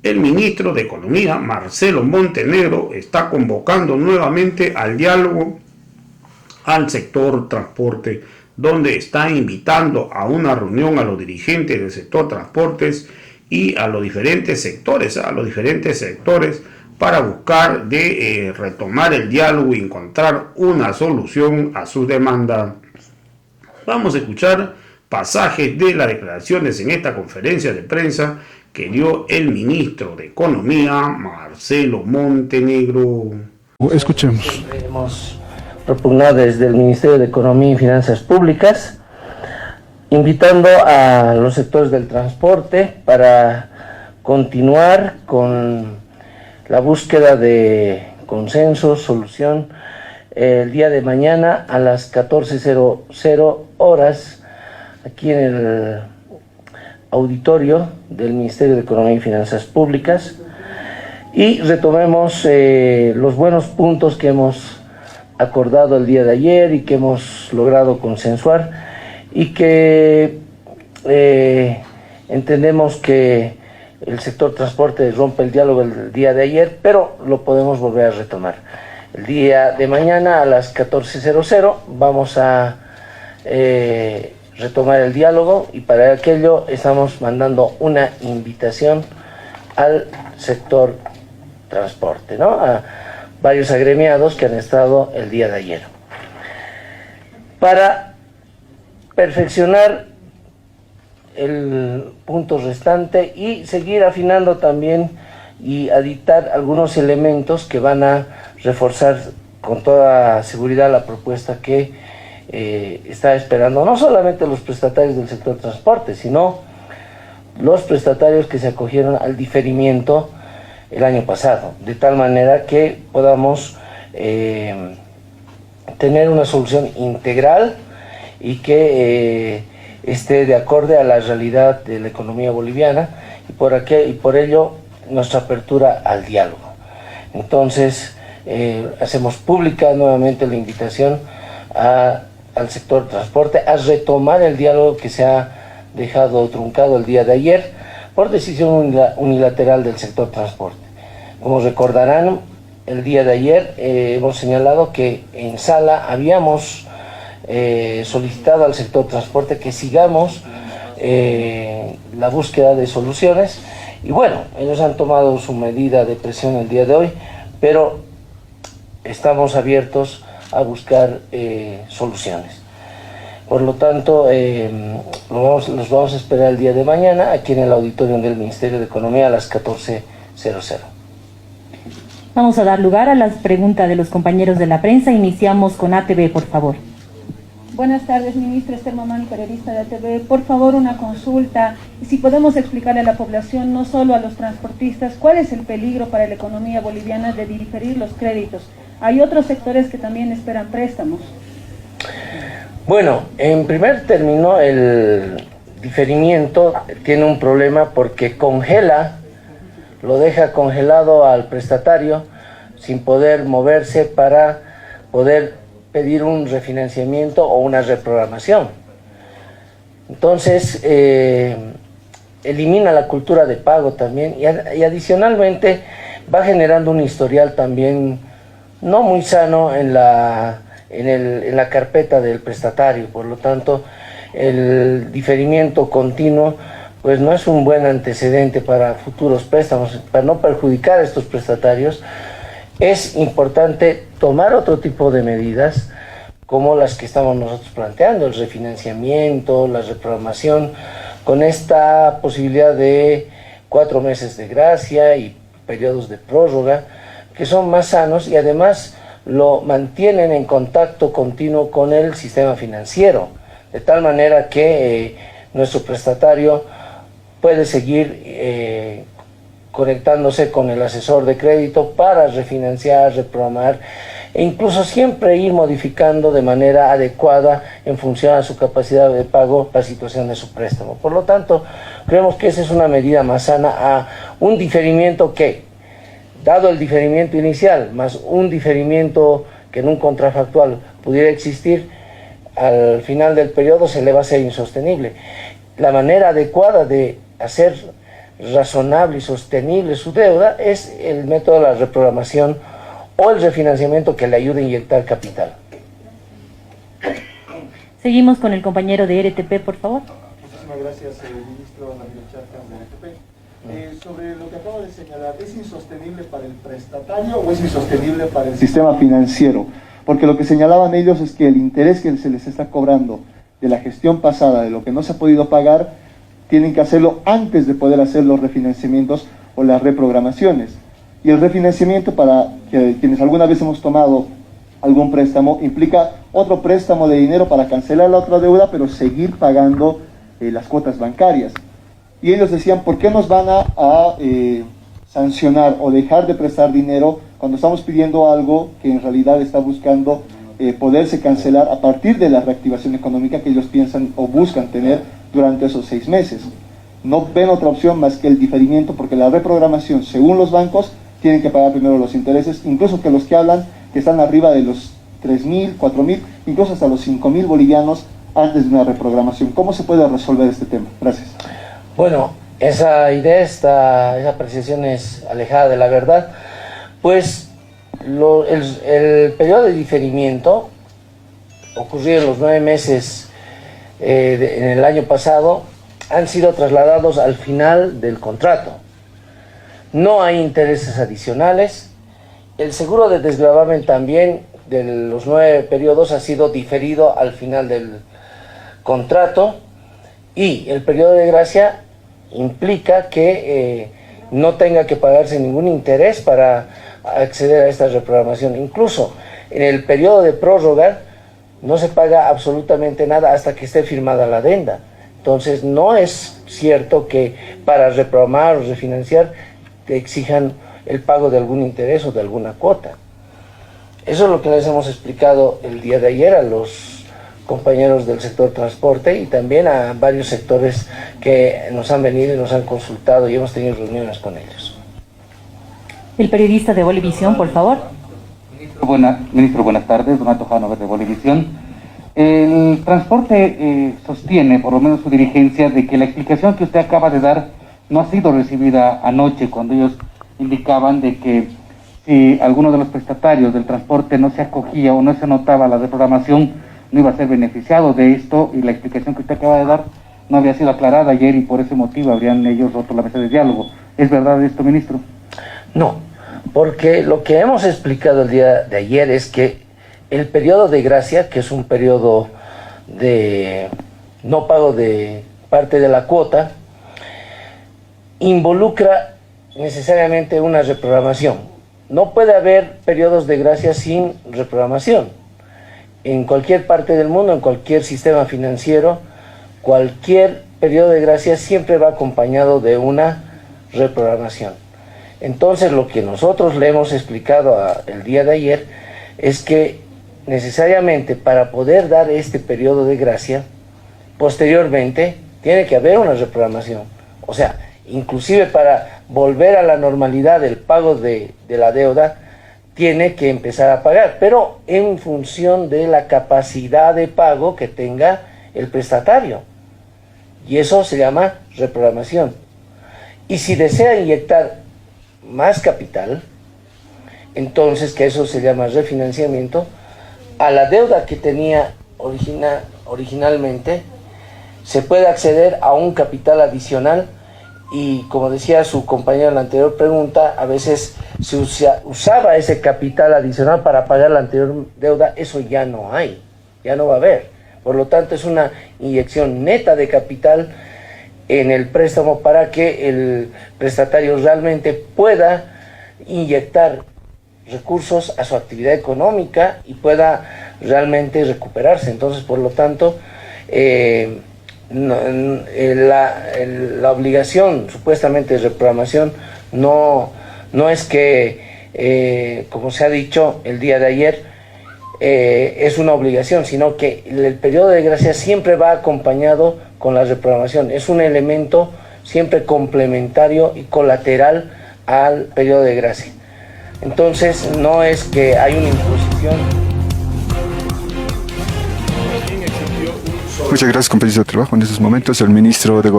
el ministro de Economía, Marcelo Montenegro, está convocando nuevamente al diálogo al sector transporte, donde está invitando a una reunión a los dirigentes del sector transportes y a los diferentes sectores, para buscar de retomar el diálogo y encontrar una solución a su demanda. Vamos a escuchar pasajes de las declaraciones en esta conferencia de prensa que dio el ministro de Economía, Marcelo Montenegro. Escuchemos. Hemos propugnado desde el Ministerio de Economía y Finanzas Públicas, invitando a los sectores del transporte para continuar con la búsqueda de consenso, solución, el día de mañana a las 14:00 horas, aquí en el auditorio del Ministerio de Economía y Finanzas Públicas, y retomemos los buenos puntos que hemos acordado el día de ayer y que hemos logrado consensuar, y que entendemos que el sector transporte rompe el diálogo el día de ayer, pero lo podemos volver a retomar. El día de mañana a las 14:00 vamos a retomar el diálogo, y para aquello estamos mandando una invitación al sector transporte, ¿no? A varios agremiados que han estado el día de ayer, para perfeccionar el punto restante y seguir afinando también y aditar algunos elementos que van a reforzar con toda seguridad la propuesta que está esperando no solamente los prestatarios del sector transporte, sino los prestatarios que se acogieron al diferimiento el año pasado, de tal manera que podamos tener una solución integral y que esté de acorde a la realidad de la economía boliviana, y por ello nuestra apertura al diálogo. Entonces hacemos pública nuevamente la invitación al sector transporte a retomar el diálogo que se ha dejado truncado el día de ayer por decisión unilateral del sector transporte. Como recordarán, el día de ayer hemos señalado que en sala habíamos solicitado al sector transporte que sigamos la búsqueda de soluciones, y bueno, ellos han tomado su medida de presión el día de hoy, pero estamos abiertos a buscar soluciones. Por lo tanto, los vamos a esperar el día de mañana aquí en el auditorio del Ministerio de Economía a las 14:00. Vamos a dar lugar a las preguntas de los compañeros de la prensa. Iniciamos con ATV, por favor. Buenas tardes, ministro. Esther Mamani, periodista de ATV. Por favor, una consulta. Si podemos explicarle a la población, no solo a los transportistas, cuál es el peligro para la economía boliviana de diferir los créditos. Hay otros sectores que también esperan préstamos. Bueno, en primer término, el diferimiento tiene un problema porque lo deja congelado al prestatario sin poder moverse para poder pedir un refinanciamiento o una reprogramación. Entonces, elimina la cultura de pago también, y adicionalmente va generando un historial también no muy sano en la carpeta del prestatario. Por lo tanto, el diferimiento continuo pues no es un buen antecedente para futuros préstamos. Para no perjudicar a estos prestatarios, es importante tomar otro tipo de medidas como las que estamos nosotros planteando, el refinanciamiento, la reprogramación, con esta posibilidad de 4 meses de gracia y periodos de prórroga, que son más sanos y además lo mantienen en contacto continuo con el sistema financiero, de tal manera que nuestro prestatario puede seguir conectándose con el asesor de crédito para refinanciar, reprogramar e incluso siempre ir modificando de manera adecuada en función a su capacidad de pago la situación de su préstamo. Por lo tanto, creemos que esa es una medida más sana a un diferimiento que, dado el diferimiento inicial, más un diferimiento que en un contrafactual pudiera existir, al final del periodo se le va a ser insostenible. La manera adecuada de hacer razonable y sostenible su deuda, es el método de la reprogramación o el refinanciamiento que le ayude a inyectar capital. Seguimos con el compañero de RTP, por favor. Muchísimas gracias, ministro Ramiro Charcas de RTP. Sobre lo que acabo de señalar, ¿es insostenible para el prestatario o es insostenible para el sistema financiero? Porque lo que señalaban ellos es que el interés que se les está cobrando de la gestión pasada, de lo que no se ha podido pagar, tienen que hacerlo antes de poder hacer los refinanciamientos o las reprogramaciones. Y el refinanciamiento, para quienes alguna vez hemos tomado algún préstamo, implica otro préstamo de dinero para cancelar la otra deuda, pero seguir pagando las cuotas bancarias. Y ellos decían, ¿por qué nos van a sancionar o dejar de prestar dinero cuando estamos pidiendo algo que en realidad está buscando poderse cancelar a partir de la reactivación económica que ellos piensan o buscan tener durante esos 6 meses? No ven otra opción más que el diferimiento, porque la reprogramación, según los bancos, tienen que pagar primero los intereses, incluso que los que hablan que están arriba de los 3.000, 4.000, incluso hasta los 5.000 bolivianos antes de una reprogramación. ¿Cómo se puede resolver este tema? Gracias. Bueno, esa idea, esa apreciación es alejada de la verdad, pues el periodo de diferimiento ocurrido en los 9 meses en el año pasado han sido trasladados al final del contrato. No hay intereses adicionales. El seguro de desgravamen también de los 9 periodos ha sido diferido al final del contrato, y el periodo de gracia implica que no tenga que pagarse ningún interés para acceder a esta reprogramación. Incluso en el periodo de prórroga no se paga absolutamente nada hasta que esté firmada la adenda. Entonces no es cierto que para reprogramar o refinanciar te exijan el pago de algún interés o de alguna cuota. Eso es lo que les hemos explicado el día de ayer a los compañeros del sector transporte y también a varios sectores que nos han venido y nos han consultado y hemos tenido reuniones con ellos. El periodista de Bolivisión, por favor. Ministro, buenas tardes. Donato Hanover de Bolivisión. El transporte sostiene, por lo menos su dirigencia, de que la explicación que usted acaba de dar no ha sido recibida anoche, cuando ellos indicaban de que si alguno de los prestatarios del transporte no se acogía o no se anotaba la reprogramación, no iba a ser beneficiado de esto, y la explicación que usted acaba de dar no había sido aclarada ayer y por ese motivo habrían ellos roto la mesa de diálogo. ¿Es verdad esto, ministro? No, porque lo que hemos explicado el día de ayer es que el periodo de gracia, que es un periodo de no pago de parte de la cuota, involucra necesariamente una reprogramación. No puede haber periodos de gracia sin reprogramación. En cualquier parte del mundo, en cualquier sistema financiero, cualquier periodo de gracia siempre va acompañado de una reprogramación. Entonces, lo que nosotros le hemos explicado el día de ayer es que necesariamente para poder dar este periodo de gracia, posteriormente tiene que haber una reprogramación. O sea, inclusive para volver a la normalidad del pago de la deuda, tiene que empezar a pagar, pero en función de la capacidad de pago que tenga el prestatario. Y eso se llama reprogramación. Y si desea inyectar más capital, entonces, que eso se llama refinanciamiento, a la deuda que tenía originalmente, se puede acceder a un capital adicional. Y como decía su compañero en la anterior pregunta, a veces se usaba ese capital adicional para pagar la anterior deuda. Eso ya no hay, ya no va a haber. Por lo tanto, es una inyección neta de capital en el préstamo para que el prestatario realmente pueda inyectar recursos a su actividad económica y pueda realmente recuperarse. Entonces, por lo tanto, la obligación supuestamente de reprogramación no es que, como se ha dicho el día de ayer, es una obligación, sino que el periodo de gracia siempre va acompañado con la reprogramación. Es un elemento siempre complementario y colateral al periodo de gracia. Entonces, no es que hay una imposición. Muchas gracias, compañeros de trabajo. En estos momentos, el ministro de